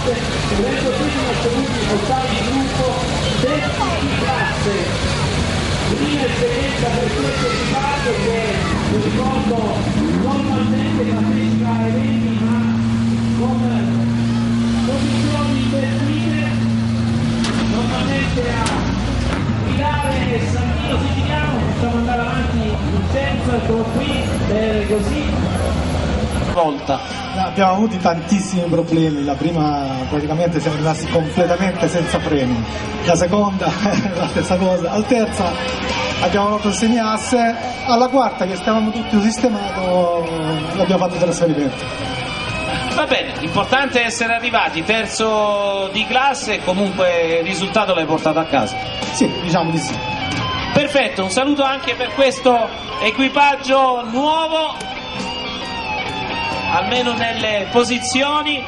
classe, evento primo assoluti ottavi di gruppo, terzi di classe. Prima esperienza per questo equipaggio che, vi ricordo, normalmente partecipa a eventi ma con posizioni invertite, normalmente a guidare Santino Siciliano, facciamo andare avanti in senso, eccolo qui, per così. Volta. Abbiamo avuto tantissimi problemi, la prima praticamente siamo rimasti completamente senza freni, la seconda la stessa cosa, al terza abbiamo rotto il semiasse, alla quarta che stavamo tutti sistemato abbiamo fatto il trasferimento. Va bene, l'importante è essere arrivati terzo di classe e comunque il risultato l'hai portato a casa. Sì, diciamo di sì. Perfetto, un saluto anche per questo equipaggio nuovo, almeno nelle posizioni.